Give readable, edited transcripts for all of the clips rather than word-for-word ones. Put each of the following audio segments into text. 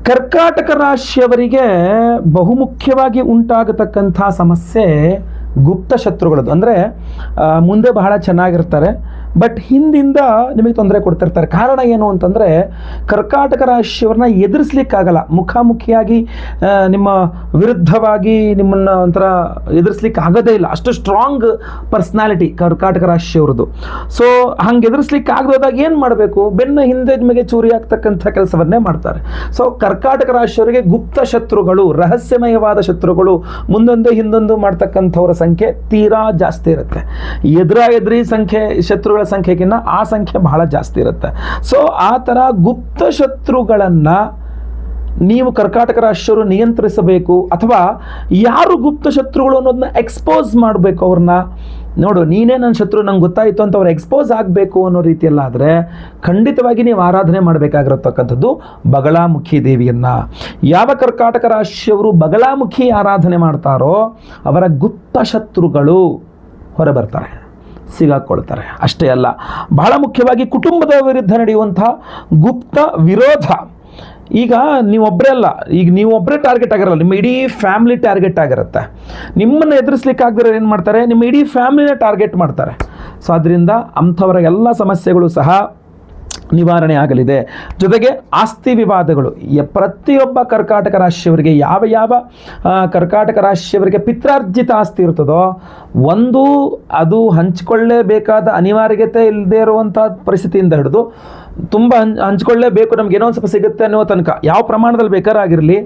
ಕರ್ಕಾಟಕ ರಾಶಿಯವರಿಗೆ ಬಹುಮುಖ್ಯವಾಗಿ ಉಂಟಾಗತಕ್ಕಂಥ ಸಮಸ್ಯೆ ಗುಪ್ತ ಶತ್ರುಗಳದ್ದು. ಅಂದರೆ ಮುಂದೆ ಬಹಳ ಚೆನ್ನಾಗಿರ್ತಾರೆ, ಬಟ್ ಹಿಂದಿಂದ ನಿಮಗೆ ತೊಂದರೆ ಕೊಡ್ತಿರ್ತಾರೆ. ಕಾರಣ ಏನು ಅಂತಂದರೆ, ಕರ್ಕಾಟಕ ರಾಶಿಯವ್ರನ್ನ ಎದುರಿಸ್ಲಿಕ್ಕಾಗಲ್ಲ. ಮುಖಾಮುಖಿಯಾಗಿ ನಿಮ್ಮ ವಿರುದ್ಧವಾಗಿ ನಿಮ್ಮನ್ನು ಒಂಥರ ಎದುರಿಸ್ಲಿಕ್ಕೆ ಆಗೋದೇ ಇಲ್ಲ. ಅಷ್ಟು ಸ್ಟ್ರಾಂಗ್ ಪರ್ಸ್ನಾಲಿಟಿ ಕರ್ಕಾಟಕ ರಾಶಿಯವ್ರದ್ದು. ಸೊ ಹಂಗೆ ಎದುರಿಸ್ಲಿಕ್ಕೆ ಆಗದೋದಾಗ ಏನು ಮಾಡಬೇಕು? ಬೆನ್ನ ಹಿಂದೆ ನಿಮಗೆ ಚೂರಿ ಆಗ್ತಕ್ಕಂಥ ಕೆಲಸವನ್ನೇ ಮಾಡ್ತಾರೆ. ಸೊ ಕರ್ಕಾಟಕ ರಾಶಿಯವರಿಗೆ ಗುಪ್ತ ಶತ್ರುಗಳು, ರಹಸ್ಯಮಯವಾದ ಶತ್ರುಗಳು, ಮುಂದೊಂದು ಹಿಂದೊಂದು ಮಾಡ್ತಕ್ಕಂಥವರ ಸಂಖ್ಯೆ ತೀರಾ ಜಾಸ್ತಿ ಇರುತ್ತೆ. ಎದುರಿ ಸಂಖ್ಯೆ ಶತ್ರುಗಳ ಸಂಖ್ಯೆಗಿನ್ನ ಆ ಸಂಖ್ಯೆ ಬಹಳ ಜಾಸ್ತಿ ಇರುತ್ತೆ. ಸೊ ಆ ಥರ ಗುಪ್ತ ಶತ್ರುಗಳನ್ನು ನೀವು ಕರ್ಕಾಟಕ ರಾಶಿಯವರು ನಿಯಂತ್ರಿಸಬೇಕು, ಅಥವಾ ಯಾರು ಗುಪ್ತ ಶತ್ರುಗಳು ಅನ್ನೋದನ್ನ ಎಕ್ಸ್ಪೋಸ್ ಮಾಡಬೇಕು. ಅವ್ರನ್ನ ನೋಡು, ನೀನೇ ನನ್ನ ಶತ್ರು, ನಂಗೆ ಗೊತ್ತಾಯಿತು ಅಂತ ಅವ್ರು ಎಕ್ಸ್ಪೋಸ್ ಆಗಬೇಕು ಅನ್ನೋ ರೀತಿಯಲ್ಲಾದರೆ ಖಂಡಿತವಾಗಿ ನೀವು ಆರಾಧನೆ ಮಾಡಬೇಕಾಗಿರತಕ್ಕಂಥದ್ದು ಬಗಳಾಮುಖಿ ದೇವಿಯನ್ನು. ಯಾವ ಕರ್ಕಾಟಕ ರಾಶಿಯವರು ಬಗಳಾಮುಖಿ ಆರಾಧನೆ ಮಾಡ್ತಾರೋ ಅವರ ಗುಪ್ತ ಶತ್ರುಗಳು ಹೊರಬರ್ತಾರೆ, ಸಿಗಾಕೊಳ್ತಾರೆ. ಅಷ್ಟೇ ಅಲ್ಲ, ಬಹಳ ಮುಖ್ಯವಾಗಿ ಕುಟುಂಬದ ವಿರುದ್ಧ ನಡೆಯುವಂತಹ ಗುಪ್ತ ವಿರೋಧ. ಈಗ ನೀವೊಬ್ಬರೇ ಅಲ್ಲ, ಈಗ ನೀವೊಬ್ಬರೇ ಟಾರ್ಗೆಟ್ ಆಗಿರಲ್ಲ, ನಿಮ್ಮ ಇಡೀ ಫ್ಯಾಮಿಲಿ ಟಾರ್ಗೆಟ್ ಆಗಿರುತ್ತೆ. ನಿಮ್ಮನ್ನು ಎದುರಿಸ್ಲಿಕ್ಕೆ ಆಗದಿರೋ ಏನು ಮಾಡ್ತಾರೆ, ನಿಮ್ಮ ಇಡೀ ಫ್ಯಾಮಿಲಿನ ಟಾರ್ಗೆಟ್ ಮಾಡ್ತಾರೆ. ಸೊ ಅದರಿಂದ ಅಂಥವರ ಎಲ್ಲ ಸಮಸ್ಯೆಗಳು ಸಹ ನಿವಾರಣೆ ಆಗಲಿದೆ. ಜೊತೆಗೆ ಆಸ್ತಿ ವಿವಾದಗಳು, ಪ್ರತಿಯೊಬ್ಬ ಕರ್ಕಾಟಕ ರಾಶಿಯವರಿಗೆ, ಯಾವ ಕರ್ಕಾಟಕ ರಾಶಿಯವರಿಗೆ ಪಿತ್ರಾರ್ಜಿತ ಆಸ್ತಿ ಇರ್ತದೋ, ಒಂದು ಅದು ಹಂಚಿಕೊಳ್ಳೇಬೇಕಾದ ಅನಿವಾರ್ಯತೆ ಇಲ್ಲದೆ ಇರುವಂಥ ಪರಿಸ್ಥಿತಿಯಿಂದ ಹಿಡಿದು ತುಂಬ ಹಂಚ್ಕೊಳ್ಳೇಬೇಕು, ನಮ್ಗೆ ಏನೋ ಒಂದು ಸ್ವಲ್ಪ ಸಿಗುತ್ತೆ ಅನ್ನೋ ತನಕ, ಯಾವ ಪ್ರಮಾಣದಲ್ಲಿ ಬೇಕಾರಾಗಿರಲಿ,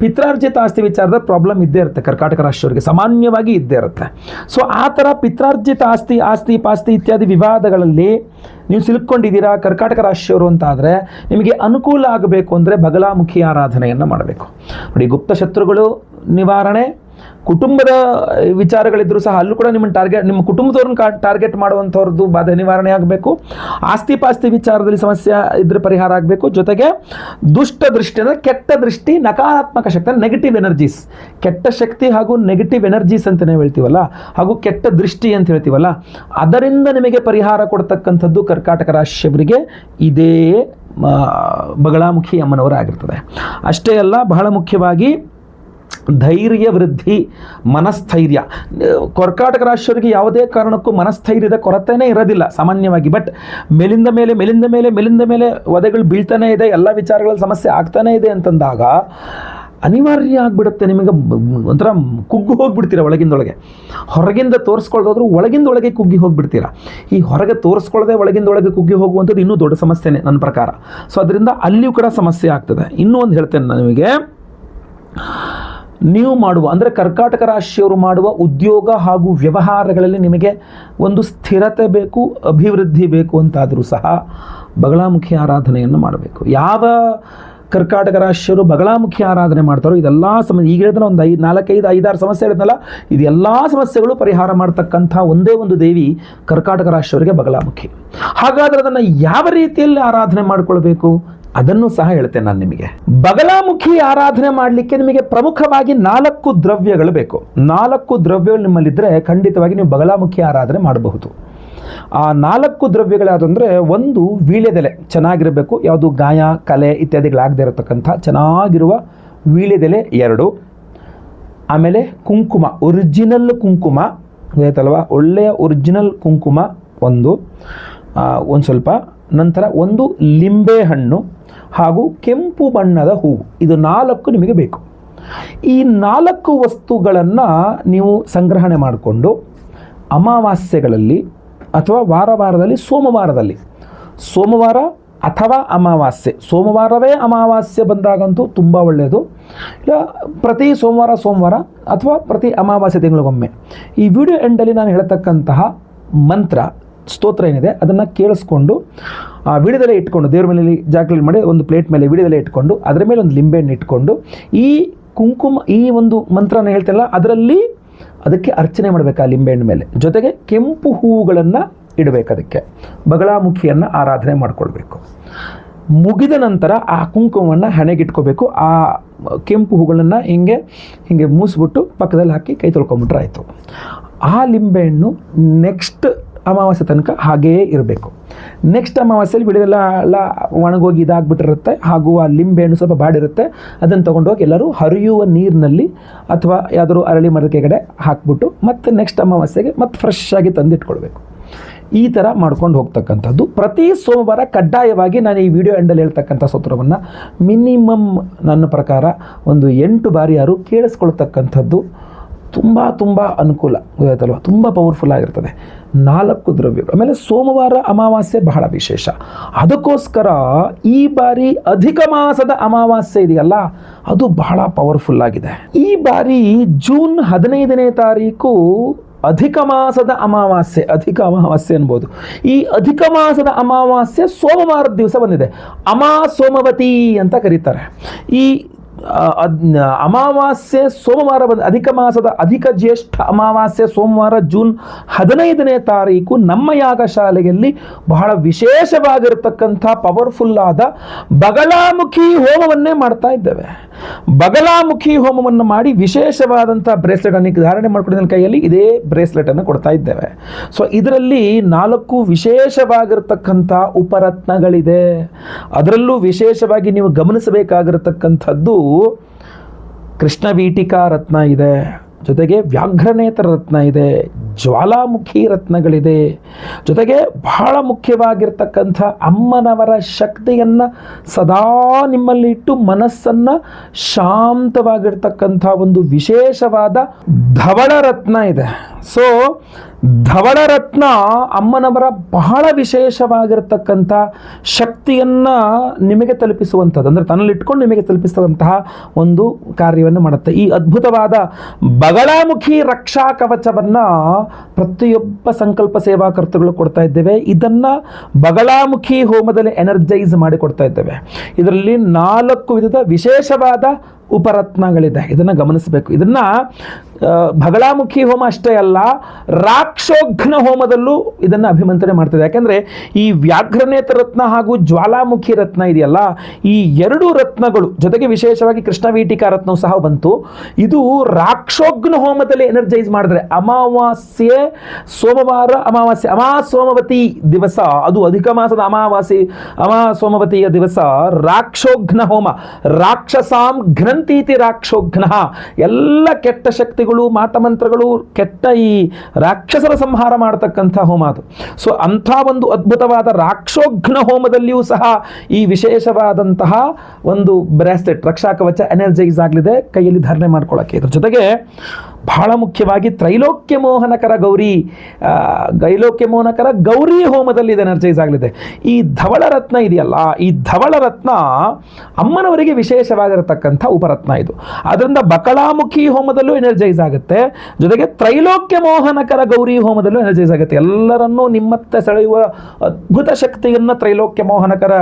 ಪಿತ್ರಾರ್ಜಿತ ಆಸ್ತಿ ವಿಚಾರದ ಪ್ರಾಬ್ಲಮ್ ಇದ್ದೇ ಇರುತ್ತೆ ಕರ್ಕಾಟಕ ರಾಶಿಯವರಿಗೆ, ಸಾಮಾನ್ಯವಾಗಿ ಇದ್ದೇ ಇರುತ್ತೆ. ಸೊ ಆ ಥರ ಪಿತ್ರಾರ್ಜಿತ ಆಸ್ತಿ ಪಾಸ್ತಿ ಇತ್ಯಾದಿ ವಿವಾದಗಳಲ್ಲಿ ನೀವು ಸಿಲುಕೊಂಡಿದ್ದೀರಾ ಕರ್ಕಾಟಕ ರಾಶಿಯವರು ಅಂತ ಆದರೆ, ನಿಮಗೆ ಅನುಕೂಲ ಆಗಬೇಕು ಅಂದರೆ ಬಗಲಾಮುಖಿ ಆರಾಧನೆಯನ್ನು ಮಾಡಬೇಕು. ನೋಡಿ, ಗುಪ್ತ ಶತ್ರುಗಳು ನಿವಾರಣೆ, ಕುಟುಂಬದ ವಿಚಾರಗಳಿದ್ರೂ ಸಹ ಅಲ್ಲೂ ಕೂಡ ನಿಮ್ಮ ಕುಟುಂಬದವ್ರನ್ನ ಟಾರ್ಗೆಟ್ ಮಾಡುವಂಥವ್ರದ್ದು ಬಾಧೆ ನಿವಾರಣೆ ಆಗಬೇಕು. ಆಸ್ತಿ ಪಾಸ್ತಿ ವಿಚಾರದಲ್ಲಿ ಸಮಸ್ಯೆ ಇದ್ರೆ ಪರಿಹಾರ ಆಗಬೇಕು. ಜೊತೆಗೆ ದುಷ್ಟ ದೃಷ್ಟಿ ಅಂದರೆ ಕೆಟ್ಟ ದೃಷ್ಟಿ, ನಕಾರಾತ್ಮಕ ಶಕ್ತಿ, ನೆಗೆಟಿವ್ ಎನರ್ಜೀಸ್, ಕೆಟ್ಟ ಶಕ್ತಿ ಹಾಗೂ ನೆಗೆಟಿವ್ ಎನರ್ಜೀಸ್ ಅಂತಲೇ ಹೇಳ್ತೀವಲ್ಲ, ಹಾಗೂ ಕೆಟ್ಟ ದೃಷ್ಟಿ ಅಂತ ಹೇಳ್ತೀವಲ್ಲ, ಅದರಿಂದ ನಿಮಗೆ ಪರಿಹಾರ ಕೊಡ್ತಕ್ಕಂಥದ್ದು ಕರ್ಕಾಟಕ ರಾಶಿಯವರಿಗೆ ಇದೇ ಬಗಳಾಮುಖಿ ಅಮ್ಮನವರಾಗಿರ್ತದೆ. ಅಷ್ಟೇ ಅಲ್ಲ, ಬಹಳ ಮುಖ್ಯವಾಗಿ ಧೈರ್ಯ ವೃದ್ಧಿ, ಮನಸ್ಥೈರ್ಯ. ಕರ್ಕಾಟಕ ರಾಶಿಯವರಿಗೆ ಯಾವುದೇ ಕಾರಣಕ್ಕೂ ಮನಸ್ಥೈರ್ಯದ ಕೊರತೆನೇ ಇರೋದಿಲ್ಲ ಸಾಮಾನ್ಯವಾಗಿ. ಬಟ್ ಮೇಲಿಂದ ಮೇಲೆ ಒದೆಗಳು ಬೀಳ್ತಾನೆ ಇದೆ, ಎಲ್ಲ ವಿಚಾರಗಳಲ್ಲಿ ಸಮಸ್ಯೆ ಆಗ್ತಾನೇ ಇದೆ ಅಂತಂದಾಗ ಅನಿವಾರ್ಯ ಆಗಿಬಿಡುತ್ತೆ, ನಿಮಗೆ ಒಂಥರ ಕುಗ್ಗು ಹೋಗಿಬಿಡ್ತೀರ ಒಳಗಿಂದೊಳಗೆ. ಹೊರಗಿಂದ ತೋರಿಸ್ಕೊಳ್ಳೋದಾದ್ರೂ ಒಳಗಿಂದೊಳಗೆ ಕುಗ್ಗಿ ಹೋಗಿಬಿಡ್ತೀರ. ಈ ಹೊರಗೆ ತೋರಿಸ್ಕೊಳ್ಳದೆ ಒಳಗಿಂದೊಳಗೆ ಕುಗ್ಗಿ ಹೋಗುವಂಥದ್ದು ಇನ್ನೂ ದೊಡ್ಡ ಸಮಸ್ಯೆನೇ ನನ್ನ ಪ್ರಕಾರ. ಸೊ ಅದರಿಂದ ಅಲ್ಲಿಯೂ ಕೂಡ ಸಮಸ್ಯೆ ಆಗ್ತದೆ. ಇನ್ನೂ ಒಂದು ಹೇಳ್ತೇನೆ ನಾನು ನಿಮಗೆ, ನೀವು ಮಾಡುವ ಅಂದರೆ ಕರ್ಕಾಟಕ ರಾಶಿಯವರು ಮಾಡುವ ಉದ್ಯೋಗ ಹಾಗೂ ವ್ಯವಹಾರಗಳಲ್ಲಿ ನಿಮಗೆ ಒಂದು ಸ್ಥಿರತೆ ಬೇಕು, ಅಭಿವೃದ್ಧಿ ಬೇಕು ಅಂತಾದರೂ ಸಹ ಬಗಳಾಮುಖಿ ಆರಾಧನೆಯನ್ನು ಮಾಡಬೇಕು. ಯಾವ ಕರ್ಕಾಟಕ ರಾಶಿಯವರು ಬಗಳಾಮುಖಿ ಆರಾಧನೆ ಮಾಡ್ತಾರೋ ಇದೆಲ್ಲ ಈಗ ಹೇಳಿದ್ರೆ ಒಂದು 4-5-6 ಸಮಸ್ಯೆ ಹೇಳಿದ್ನಲ್ಲ, ಇದೆಲ್ಲ ಸಮಸ್ಯೆಗಳು ಪರಿಹಾರ ಮಾಡ್ತಕ್ಕಂಥ ಒಂದೇ ಒಂದು ದೇವಿ ಕರ್ಕಾಟಕ ರಾಶಿಯವರಿಗೆ ಬಗಳಾಮುಖಿ. ಹಾಗಾದರೆ ಅದನ್ನು ಯಾವ ರೀತಿಯಲ್ಲಿ ಆರಾಧನೆ ಮಾಡಿಕೊಳ್ಬೇಕು ಅದನ್ನು ಸಹ ಹೇಳ್ತೇನೆ ನಾನು ನಿಮಗೆ. ಬಗಲಾಮುಖಿ ಆರಾಧನೆ ಮಾಡಲಿಕ್ಕೆ ನಿಮಗೆ ಪ್ರಮುಖವಾಗಿ 4 ದ್ರವ್ಯಗಳು ಬೇಕು. 4 ದ್ರವ್ಯಗಳು ನಿಮ್ಮಲ್ಲಿದ್ದರೆ ಖಂಡಿತವಾಗಿ ನೀವು ಬಗಲಾಮುಖಿ ಆರಾಧನೆ ಮಾಡಬಹುದು. ಆ 4 ದ್ರವ್ಯಗಳಾದಂದರೆ, ಒಂದು ವೀಳ್ಯದೆಲೆ ಚೆನ್ನಾಗಿರಬೇಕು, ಯಾವುದು ಗಾಯ ಕಲೆ ಇತ್ಯಾದಿಗಳಾಗದೇ ಇರತಕ್ಕಂಥ ಚೆನ್ನಾಗಿರುವ ವೀಳ್ಯದೆಲೆ 2. ಆಮೇಲೆ ಕುಂಕುಮ, ಒರಿಜಿನಲ್ ಕುಂಕುಮ ಗೊತ್ತಾಯ್ತಲ್ವ, ಒಳ್ಳೆಯ ಒರಿಜಿನಲ್ ಕುಂಕುಮ ಒಂದು ಸ್ವಲ್ಪ. ನಂತರ ಒಂದು ಲಿಂಬೆ ಹಣ್ಣು ಹಾಗೂ ಕೆಂಪು ಬಣ್ಣದ ಹೂವು. ಇದು 4 ನಿಮಗೆ ಬೇಕು. ಈ 4 ವಸ್ತುಗಳನ್ನು ನೀವು ಸಂಗ್ರಹಣೆ ಮಾಡಿಕೊಂಡು ಅಮಾವಾಸ್ಯೆಗಳಲ್ಲಿ ಅಥವಾ ವಾರದಲ್ಲಿ ಸೋಮವಾರ ಅಥವಾ ಅಮಾವಾಸ್ಯೆ, ಸೋಮವಾರವೇ ಅಮಾವಾಸ್ಯೆ ಬಂದಾಗಂತೂ ತುಂಬ ಒಳ್ಳೆಯದು, ಇಲ್ಲ ಪ್ರತಿ ಸೋಮವಾರ ಅಥವಾ ಪ್ರತಿ ಅಮಾವಾಸ್ಯೆ ತಿಂಗಳಿಗೊಮ್ಮೆ. ಈ ವಿಡಿಯೋ ಎಂಡಲ್ಲಿ ನಾನು ಹೇಳ್ತಕ್ಕಂತಹ ಮಂತ್ರ ಸ್ತೋತ್ರ ಏನಿದೆ ಅದನ್ನು ಕೇಳಿಸ್ಕೊಂಡು ಆ ವಿಡಿಯೋದಲ್ಲೇ ಇಟ್ಕೊಂಡು, ದೇವ್ರ ಮೇಲೆ ಜಾಗದಲ್ಲಿ ಮಾಡಿ ಒಂದು ಪ್ಲೇಟ್ ಮೇಲೆ ವಿಡಿಯೋದಲ್ಲೇ ಇಟ್ಕೊಂಡು, ಅದರ ಮೇಲೆ ಒಂದು ಲಿಂಬೆಹಣ್ಣು ಇಟ್ಕೊಂಡು ಈ ಕುಂಕುಮ, ಈ ಒಂದು ಮಂತ್ರನ ಹೇಳ್ತಿಲ್ಲ ಅದರಲ್ಲಿ ಅದಕ್ಕೆ ಅರ್ಚನೆ ಮಾಡಬೇಕು ಆ ಲಿಂಬೆಹಣ್ಣು ಮೇಲೆ. ಜೊತೆಗೆ ಕೆಂಪು ಹೂವುಗಳನ್ನು ಇಡಬೇಕು, ಅದಕ್ಕೆ ಬಗಳಾಮುಖಿಯನ್ನು ಆರಾಧನೆ ಮಾಡಿಕೊಳ್ಬೇಕು. ಮುಗಿದ ನಂತರ ಆ ಕುಂಕುಮವನ್ನು ಹಣೆಗಿಟ್ಕೋಬೇಕು. ಆ ಕೆಂಪು ಹೂಗಳನ್ನು ಹಿಂಗೆ ಮೂಸಿಬಿಟ್ಟು ಪಕ್ಕದಲ್ಲಿ ಹಾಕಿ ಕೈ ತೊಳ್ಕೊಂಬಿಟ್ರೆ ಆಯಿತು. ಆ ಲಿಂಬೆಹಣ್ಣು ನೆಕ್ಸ್ಟ್ ಅಮಾವಾಸ್ಯೆ ತನಕ ಹಾಗೆಯೇ ಇರಬೇಕು. ನೆಕ್ಸ್ಟ್ ಅಮಾವಾಸ್ಯೆಯಲ್ಲಿ ಬಿಳಿದೆಲ್ಲ ಒಣಗೋಗಿ ಇದಾಗ್ಬಿಟ್ಟಿರುತ್ತೆ, ಹಾಗೂ ಆ ಲಿಂಬೆಹಣ್ಣು ಸ್ವಲ್ಪ ಬಾಡಿರುತ್ತೆ, ಅದನ್ನು ತೊಗೊಂಡೋಗಿ ಎಲ್ಲರೂ ಹರಿಯುವ ನೀರಿನಲ್ಲಿ ಅಥವಾ ಯಾವುದಾದ್ರು ಅರಳಿ ಮರದ ಕೆಳಗಡೆ ಹಾಕ್ಬಿಟ್ಟು ಮತ್ತೆ ನೆಕ್ಸ್ಟ್ ಅಮಾವಾಸ್ಯೆಗೆ ಮತ್ತೆ ಫ್ರೆಶ್ ಆಗಿ ತಂದಿಟ್ಕೊಳ್ಬೇಕು. ಈ ಥರ ಮಾಡ್ಕೊಂಡು ಹೋಗ್ತಕ್ಕಂಥದ್ದು. ಪ್ರತಿ ಸೋಮವಾರ ಕಡ್ಡಾಯವಾಗಿ ನಾನು ಈ ವಿಡಿಯೋ ಎಂಡಲ್ಲಿ ಹೇಳ್ತಕ್ಕಂಥ ಸೂತ್ರವನ್ನು ಮಿನಿಮಮ್ ನನ್ನ ಪ್ರಕಾರ ಒಂದು 8 ಬಾರಿ ಯಾರು ಕೇಳಿಸ್ಕೊಳ್ತಕ್ಕಂಥದ್ದು ತುಂಬ ಅನುಕೂಲ, ಗೊತ್ತಾಯ್ತಲ್ವ, ತುಂಬ ಪವರ್ಫುಲ್ ಆಗಿರ್ತದೆ. 4 ದ್ರವ್ಯಗಳು. ಆಮೇಲೆ ಸೋಮವಾರ ಅಮಾವಾಸ್ಯೆ ಬಹಳ ವಿಶೇಷ. ಅದಕ್ಕೋಸ್ಕರ ಈ ಬಾರಿ ಅಧಿಕ ಮಾಸದ ಅಮಾವಾಸ್ಯೆ ಇದೆಯಲ್ಲ, ಅದು ಬಹಳ ಪವರ್ಫುಲ್ ಆಗಿದೆ. ಈ ಬಾರಿ ಜೂನ್ 15ನೇ ತಾರೀಕು ಅಧಿಕ ಮಾಸದ ಅಮಾವಾಸ್ಯೆ, ಅಧಿಕ ಅಮಾವಾಸ್ಯೆ ಅನ್ಬೋದು. ಈ ಅಧಿಕ ಮಾಸದ ಅಮಾವಾಸ್ಯೆ ಸೋಮವಾರದ ದಿವಸ ಬಂದಿದೆ. ಸೋಮವತಿ ಅಂತ ಕರೀತಾರೆ. ಈ ಅಮಾವಾಸ್ಯೆ ಸೋಮವಾರ ಅಧಿಕ ಮಾಸದ ಅಧಿಕ ಜ್ಯೇಷ್ಠ ಅಮಾವಾಸ್ಯೆ ಸೋಮವಾರ ಜೂನ್ 15ನೇ ತಾರೀಕು ನಮ್ಮ ಯಾಗಶಾಲೆಯಲ್ಲಿ ಬಹಳ ವಿಶೇಷವಾಗಿರತಕ್ಕಂಥ ಪವರ್ಫುಲ್ ಆದ ಬಗಲಾಮುಖಿ ಹೋಮವನ್ನೇ ಮಾಡ್ತಾ ಇದ್ದೇವೆ. ಬಗಲಾಮುಖಿ ಹೋಮವನ್ನು ಮಾಡಿ ವಿಶೇಷವಾದಂಥ ಬ್ರೇಸ್ಲೆಟ್ ಅನ್ನು ಧಾರಣೆ ಮಾಡ್ಕೊಂಡು ನನ್ನ ಕೈಯಲ್ಲಿ ಇದೇ ಬ್ರೇಸ್ಲೆಟ್ ಅನ್ನು ಕೊಡ್ತಾ ಇದ್ದೇವೆ. ಸೊ ಇದರಲ್ಲಿ 4 ವಿಶೇಷವಾಗಿರ್ತಕ್ಕಂಥ ಉಪರತ್ನಗಳಿದೆ. ಅದರಲ್ಲೂ ವಿಶೇಷವಾಗಿ ನೀವು ಗಮನಿಸಬೇಕಾಗಿರತಕ್ಕಂಥದ್ದು ಕೃಷ್ಣವೀಟಿಕಾ ರತ್ನ ಇದೆ, ಜೊತೆಗೆ ವ್ಯಾಘ್ರನೇತ್ರ ರತ್ನ ಇದೆ, ಜ್ವಾಲಾಮುಖಿ ರತ್ನಗಳಿದೆ, ಜೊತೆಗೆ ಬಹಳ ಮುಖ್ಯವಾಗಿರ್ತಕ್ಕಂಥ ಅಮ್ಮನವರ ಶಕ್ತಿಯನ್ನು ಸದಾ ನಿಮ್ಮಲ್ಲಿ ಇಟ್ಟು ಮನಸ್ಸನ್ನು ಶಾಂತವಾಗಿರ್ತಕ್ಕಂಥ ಒಂದು ವಿಶೇಷವಾದ ಧವಳ ರತ್ನ ಇದೆ. ಸೊ ಧವಳ ರತ್ನ ಅಮ್ಮನವರ ಬಹಳ ವಿಶೇಷವಾಗಿರ್ತಕ್ಕಂಥ ಶಕ್ತಿಯನ್ನು ನಿಮಗೆ ತಲುಪಿಸುವಂಥದ್ದು, ಅಂದರೆ ತನ್ನಲ್ಲಿಟ್ಕೊಂಡು ನಿಮಗೆ ತಲುಪಿಸುವಂತಹ ಒಂದು ಕಾರ್ಯವನ್ನು ಮಾಡುತ್ತೆ. ಈ ಅದ್ಭುತವಾದ ಬಗಲಾಮುಖಿ ರಕ್ಷಾ ಕವಚವನ್ನು ಪ್ರತಿಯೊಬ್ಬ ಸಂಕಲ್ಪ ಸೇವಾಕರ್ತಗಳು ಕೊಡ್ತಾ ಇದ್ದೇವೆ. ಇದನ್ನು ಬಗಲಾಮುಖಿ ಹೋಮದಲ್ಲಿ ಎನರ್ಜೈಸ್ ಮಾಡಿ ಕೊಡ್ತಾ ಇದ್ದೇವೆ. ಇದರಲ್ಲಿ 4 ವಿಧದ ವಿಶೇಷವಾದ ಉಪರತ್ನಗಳಿದೆ, ಇದನ್ನು ಗಮನಿಸಬೇಕು. ಇದನ್ನು ಬಗಲಾಮುಖಿ ಹೋಮ ಅಷ್ಟೇ ಅಲ್ಲ, ರಾಕ್ಷೋಘ್ನ ಹೋಮದಲ್ಲೂ ಇದನ್ನು ಅಭಿಮಂತ್ರಣೆ ಮಾಡ್ತದೆ. ಯಾಕೆಂದರೆ ಈ ವ್ಯಾಘ್ರನೇತ್ರ ರತ್ನ ಹಾಗೂ ಜ್ವಾಲಾಮುಖಿ ರತ್ನ ಇದೆಯಲ್ಲ, ಈ 2 ರತ್ನಗಳು ಜೊತೆಗೆ ವಿಶೇಷವಾಗಿ ಕೃಷ್ಣವೀಟಿಕಾ ರತ್ನವು ಸಹ ಬಂತು. ಇದು ರಾಕ್ಷೋಘ್ನ ಹೋಮದಲ್ಲಿ ಎನರ್ಜೈಸ್ ಮಾಡಿದ್ರೆ ಅಮಾವಾಸ್ಯೆ ಸೋಮವಾರ ಅಮಾವಾಸ್ಯೆ ಸೋಮವತಿ ದಿವಸ, ಅದು ಅಧಿಕ ಮಾಸದ ಅಮಾವಾಸ್ಯೆ ಸೋಮವತಿಯ ದಿವಸ ರಾಕ್ಷೋಘ್ನ ಹೋಮ, ರಾಕ್ಷಸಾಂ ಘ್ನಂತೀತಿ ರಾಕ್ಷೋಘ್ನ, ಎಲ್ಲ ಕೆಟ್ಟ ಶಕ್ತಿಗಳು ಮಾಟಮಂತ್ರಗಳು ಕೆಟ್ಟ ಈ ರಾಕ್ಷಸರ ಸಂಹಾರ ಮಾಡತಕ್ಕಂಥ ಹೋಮ ಅದು. ಸೊ ಅಂಥ ಒಂದು ಅದ್ಭುತವಾದ ರಾಕ್ಷೋಘ್ನ ಹೋಮದಲ್ಲಿಯೂ ಸಹ ಈ ವಿಶೇಷವಾದಂತಹ ಒಂದು ಬ್ರಾಸ್ಲೆಟ್ ರಕ್ಷಾ ಕವಚ ಎನರ್ಜೈಸ್ ಆಗಲಿದೆ, ಕೈಯಲ್ಲಿ ಧಾರಣೆ ಮಾಡ್ಕೊಳ್ಳೋಕ್ಕೆ. ಇದ್ರ ಜೊತೆಗೆ ಬಹಳ ಮುಖ್ಯವಾಗಿ ತ್ರೈಲೋಕ್ಯ ಮೋಹನಕರ ಗೌರಿ ಹೋಮದಲ್ಲಿ ಇದು ಎನರ್ಜೈಸ್ ಆಗಲಿದೆ. ಈ ಧವಳ ರತ್ನ ಇದೆಯಲ್ಲ, ಈ ಧವಳ ರತ್ನ ಅಮ್ಮನವರಿಗೆ ವಿಶೇಷವಾಗಿರತಕ್ಕಂಥ ಉಪರತ್ನ ಇದು. ಅದರಿಂದ ಬಕಲಾಮುಖಿ ಹೋಮದಲ್ಲೂ ಎನರ್ಜೈಸ್ ಆಗುತ್ತೆ, ಜೊತೆಗೆ ತ್ರೈಲೋಕ್ಯ ಮೋಹನಕರ ಗೌರಿ ಹೋಮದಲ್ಲೂ ಎನರ್ಜೈಸ್ ಆಗುತ್ತೆ. ಎಲ್ಲರನ್ನೂ ನಿಮ್ಮತ್ತ ಸೆಳೆಯುವ ಅದ್ಭುತ ಶಕ್ತಿಯನ್ನು ತ್ರೈಲೋಕ್ಯ ಮೋಹನಕರ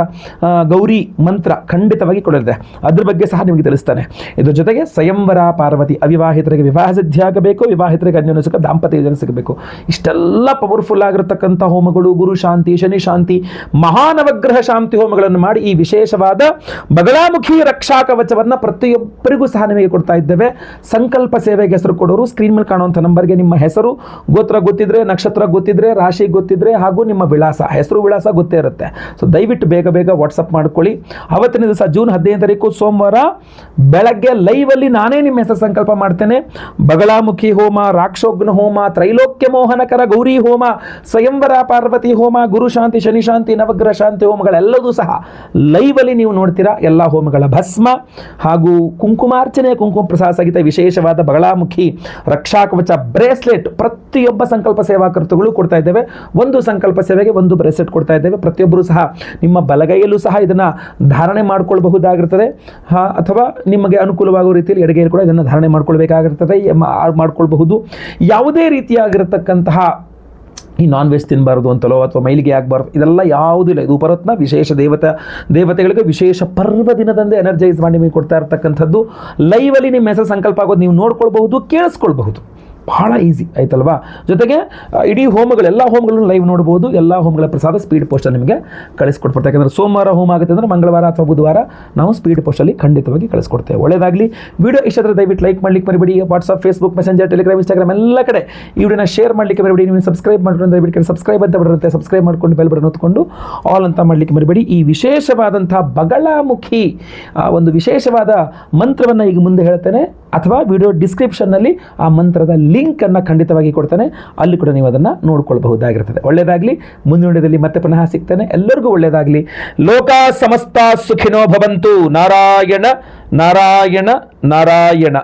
ಗೌರಿ ಮಂತ್ರ ಖಂಡಿತವಾಗಿ ಕೊಡಲಿದೆ. ಅದ್ರ ಬಗ್ಗೆ ಸಹ ನಿಮಗೆ ತಿಳಿಸ್ತಾನೆ. ಇದ್ರ ಜೊತೆಗೆ ಸ್ವಯಂವರ ಪಾರ್ವತಿ, ಅವಿವಾಹಿತರಿಗೆ ವಿವಾಹ ಸಿದ್ಧಿ ಆಗಬೇಕು, ವಿವಾಹಿತರಿಗೆ ಅನ್ಯೋನ್ಯ ಸುಖ ದಾಂಪತ್ಯ ಯೋಜನೆ ಸಿಗಬೇಕು. ಇಷ್ಟೆಲ್ಲ ಪವರ್ಫುಲ್ ಆಗಿರತಕ್ಕಂಥ ಹೋಮಗಳು, ಗುರು ಶಾಂತಿ, ಶನಿ ಶಾಂತಿ, ಮಹಾನವಗ್ರಹ ಶಾಂತಿ ಹೋಮಗಳನ್ನು ಮಾಡಿ ಈ ವಿಶೇಷವಾದ ಬಗಲಾಮುಖಿ ರಕ್ಷಾ ಕವಚವನ್ನು ಪ್ರತಿಯೊಬ್ಬರಿಗೂ ಸಹ ನಿಮಗೆ ಕೊಡ್ತಾ ಇದ್ದೇವೆ. ಸಂಕಲ್ಪ ಸೇವೆಗೆ ಹೆಸರು ಕೊಡೋರು ಸ್ಕ್ರೀನ್ ಮೇಲೆ ಕಾಣುವಂಥ ನಂಬರ್ಗೆ ನಿಮ್ಮ ಹೆಸರು, ಗೋತ್ರ ಗೊತ್ತಿದ್ರೆ, ನಕ್ಷತ್ರ ಗೊತ್ತಿದ್ರೆ, ರಾಶಿ ಗೊತ್ತಿದ್ರೆ ಹಾಗೂ ನಿಮ್ಮ ವಿಳಾಸ, ಹೆಸರು ವಿಳಾಸ ಗೊತ್ತೇ ಇರುತ್ತೆ. ಸೊ ದಯವಿಟ್ಟು ಬೇಗ ವಾಟ್ಸಪ್ ಮಾಡ್ಕೊಳ್ಳಿ. ಅವತ್ತಿನ ದಿವಸ ಜೂನ್ 15ನೇ ತಾರೀಕು ಸೋಮವಾರ ಬೆಳಗ್ಗೆ ಲೈವಲ್ಲಿ ನಾನೇ ನಿಮ್ಮ ಹೆಸರು ಸಂಕಲ್ಪ ಮಾಡ್ತೇನೆ. ಬಗಲಾಮುಖಿ ಹೋಮ, ರಾಕ್ಷೋಘ್ನ ಹೋಮ, ತ್ರೈಲೋಕ್ಯ ಮೋಹನಕರ ಗೌರಿ ಹೋಮ, ಸ್ವಯಂವರ ಪಾರ್ವತಿ ಹೋಮ, ಗುರು ಶಾಂತಿ, ಶನಿ ಶಾಂತಿ, ನವಗ್ರಹ ಶಾಂತಿ ಹೋಮಗಳೆಲ್ಲದೂ ಸಹ ಲೈವಲ್ಲಿ ನೀವು ನೋಡ್ತೀರಾ. ಎಲ್ಲ ಹೋಮಗಳ ಭಸ್ಮ ಹಾಗೂ ಕುಂಕುಮಾರ್ಚನೆ, ಕುಂಕುಮ ಪ್ರಸಾದ ಸಹಿತ ವಿಶೇಷವಾದ ಬಗಲಾಮುಖಿ ರಕ್ಷಾ ಕವಚ ಬ್ರೇಸ್ಲೆಟ್ ಪ್ರತಿಯೊಬ್ಬ ಸಂಕಲ್ಪ ಸೇವಾಕರ್ತಗಳು ಕೊಡ್ತಾ ಇದ್ದೇವೆ. ಒಂದು ಸಂಕಲ್ಪ ಸೇವೆಗೆ ಒಂದು ಬ್ರೇಸ್ಲೆಟ್ ಕೊಡ್ತಾ ಇದ್ದೇವೆ. ಪ್ರತಿಯೊಬ್ಬರು ಸಹ ನಿಮ್ಮ ಬಲಗೈಯಲ್ಲೂ ಸಹ ಇದನ್ನು ಧಾರಣೆ ಮಾಡಿಕೊಳ್ಳಬಹುದಾಗಿರ್ತದೆ, ಅಥವಾ ನಿಮಗೆ ಅನುಕೂಲವಾಗುವ ರೀತಿಯಲ್ಲಿ ಎಡಗೈಯಲ್ಲಿ ಕೂಡ ಇದನ್ನು ಧಾರಣೆ ಮಾಡಿಕೊಳ್ಬೇಕಾಗಿರ್ತದೆ, ಮಾಡ್ಕೊಳ್ಬಹುದು. ಯಾವುದೇ ರೀತಿಯಾಗಿರತಕ್ಕಂತಹ ಈ ನಾನ್ ವೆಜ್ ತಿನ್ನಬಾರ್ದು ಅಂತಲೋ ಅಥವಾ ಮೈಲಿಗೆ ಆಗಬಾರ್ದು, ಇದೆಲ್ಲ ಯಾವುದೂ ಇಲ್ಲ. ಇದು ಉಪರತ್ನ ವಿಶೇಷ ದೇವತೆಗಳಿಗೆ ವಿಶೇಷ ಪರ್ವ ದಿನದಂದೇ ಎನರ್ಜೈಸ್ ಮಾಡಿ ನಿಮಗೆ ಕೊಡ್ತಾ ಇರ್ತಕ್ಕಂಥದ್ದು. ಲೈವಲ್ಲಿ ನಿಮ್ಮ ಹೆಸರು ಸಂಕಲ್ಪ ಆಗೋದು ನೀವು ನೋಡ್ಕೊಳ್ಬಹುದು, ಕೇಳಿಸ್ಕೊಳ್ಬಹುದು. ಬಹಳ ಈಸಿ ಆಯ್ತಲ್ವಾ. ಜೊತೆಗೆ ಇಡೀ ಹೋಮಗಳು ಎಲ್ಲ ಹೋಮಗಳನ್ನು ಲೈವ್ ನೋಡ್ಬೋದು. ಎಲ್ಲ ಹೋಮಗಳ ಪ್ರಸಾದ ಸ್ಪೀಡ್ ಪೋಸ್ಟಲ್ಲಿ ನಿಮಗೆ ಕಳಿಸ್ಕೊಡ್ತಾರೆ. ಯಾಕಂದರೆ ಸೋಮವಾರ ಹೋಮ ಆಗುತ್ತೆ ಅಂದರೆ ಮಂಗಳವಾರ ಅಥವಾ ಬುಧವಾರ ನಾವು ಸ್ಪೀಡ್ ಪೋಸ್ಟಲ್ಲಿ ಖಂಡಿತವಾಗಿ ಕಳಿಸ್ಕೊಡ್ತೇವೆ. ಒಳ್ಳೆಯದಾಗಲಿ. ವಿಡಿಯೋ ಇಷ್ಟ ಆದರೆ ದಯವಿಟ್ಟು ಲೈಕ್ ಮಾಡಲಿಕ್ಕೆ ಮರಿಬೇಡಿ. WhatsApp, Facebook, messenger, Telegram, Instagram ಎಲ್ಲ ಕಡೆ ಈ ವಿಡಿಯೋನ ಶೇರ್ ಮಾಡಲಿಕ್ಕೆ ಮರಿಬೇಡಿ. ನೀವು ಸಬ್ಸ್ಕ್ರೈಬ್ ಮಾಡ್ಕೊಂಡು ದಯವಿಟ್ಟು ಸಬ್ಸ್ಕ್ರೈಬ್ ಅಂತ ಬರುತ್ತೆ, ಸಬ್ಸ್ಕ್ರೈಬ್ ಮಾಡ್ಕೊಂಡು ಬೆಲ್ ಬಟನ್ ಹೊತ್ಕೊಂಡು ಆಲ್ ಅಂತ ಮಾಡಲಿಕ್ಕೆ ಮರಿಬೇಡಿ. ಈ ವಿಶೇಷವಾದಂತಹ ಬಗಳಮುಖಿ ಒಂದು ವಿಶೇಷವಾದ ಮಂತ್ರವನ್ನು ಈಗ ಮುಂದೆ ಹೇಳ್ತೇನೆ, ಅಥವಾ ವಿಡಿಯೋ ಡಿಸ್ಕ್ರಿಪ್ಷನ್ನಲ್ಲಿ ಆ ಮಂತ್ರದ ಲಿಂಕನ್ನು ಖಂಡಿತವಾಗಿ ಕೊಡ್ತೇನೆ. ಅಲ್ಲಿ ಕೂಡ ನೀವು ಅದನ್ನು ನೋಡ್ಕೊಳ್ಬಹುದಾಗಿರ್ತದೆ. ಒಳ್ಳೆಯದಾಗಲಿ. ಮುಂದಿನ ವಿಡಿಯೋದಲ್ಲಿ ಮತ್ತೆ ಪುನಃ ಸಿಗ್ತೇನೆ. ಎಲ್ಲರಿಗೂ ಒಳ್ಳೆಯದಾಗಲಿ. ಲೋಕ ಸಮಸ್ತ ಸುಖಿನೋ ಭವಂತು. ನಾರಾಯಣ ನಾರಾಯಣ ನಾರಾಯಣ.